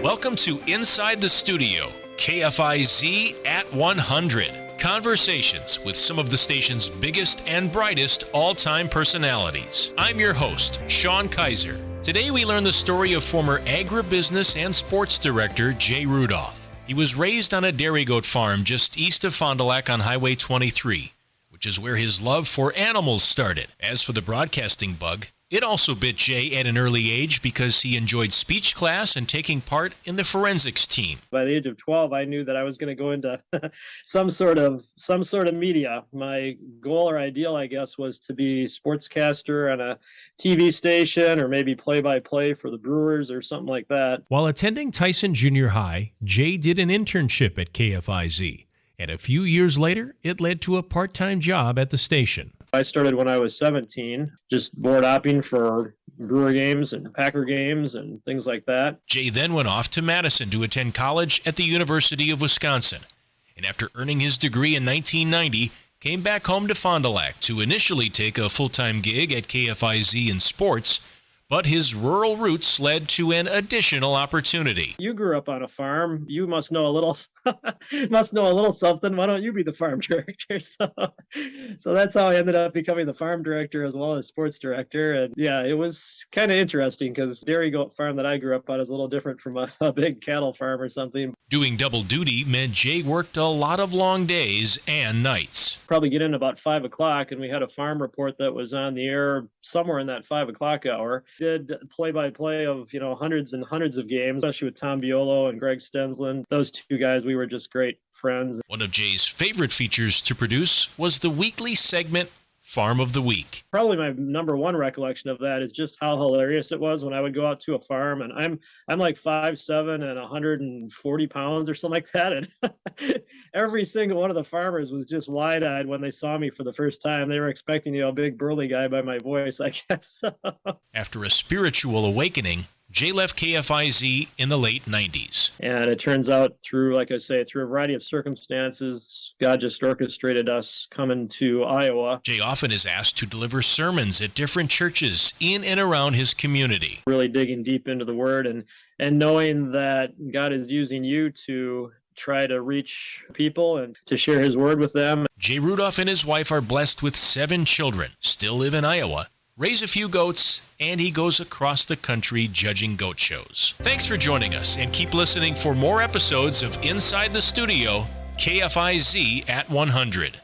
Welcome to Inside the Studio, KFIZ at 100. Conversations with some of the station's biggest and brightest all-time personalities. I'm your host, Sean Kaiser. Today we learn the story of former agribusiness and sports director Jay Rudolph. He was raised on a dairy goat farm just east of Fond du Lac on Highway 23, which is where his love for animals started. As for the broadcasting bug, it also bit Jay at an early age because he enjoyed speech class and taking part in the forensics team. By the age of 12, I knew that I was going to go into some sort of media. My goal or ideal, I guess, was to be sportscaster on a TV station or maybe play-by-play for the Brewers or something like that. While attending Tyson Junior High, Jay did an internship at KFIZ, and a few years later, it led to a part-time job at the station. I started when I was 17, just board hopping for Brewer games and Packer games and things like that. Jay then went off to Madison to attend college at the University of Wisconsin, and after earning his degree in 1990, came back home to Fond du Lac to initially take a full-time gig at KFIZ in sports, but his rural roots led to an additional opportunity. You grew up on a farm. You must know a little something. Why don't you be the farm director? So that's how I ended up becoming the farm director as well as sports director. And yeah, it was kind of interesting because dairy goat farm that I grew up on is a little different from a big cattle farm or something. Doing double duty meant Jay worked a lot of long days and nights. Probably get in about 5 o'clock, and we had a farm report that was on the air somewhere in that 5 o'clock hour. Did play-by-play of, hundreds and hundreds of games, especially with Tom Biolo and Greg Stensland. Those two guys, we were just great friends. One of Jay's favorite features to produce was the weekly segment, Farm of the Week. Probably my number one recollection of that is just how hilarious it was when I would go out to a farm, and I'm like 5'7" and 140 pounds or something like that. And every single one of the farmers was just wide-eyed when they saw me for the first time. They were expecting, a big burly guy by my voice, I guess. After a spiritual awakening, Jay left KFIZ in the late 90s. And it turns out through a variety of circumstances, God just orchestrated us coming to Iowa. Jay often is asked to deliver sermons at different churches in and around his community. Really digging deep into the Word and knowing that God is using you to try to reach people and to share His Word with them. Jay Rudolph and his wife are blessed with 7 children, still live in Iowa, raise a few goats, and he goes across the country judging goat shows. Thanks for joining us, and keep listening for more episodes of Inside the Studio, KFIZ at 100.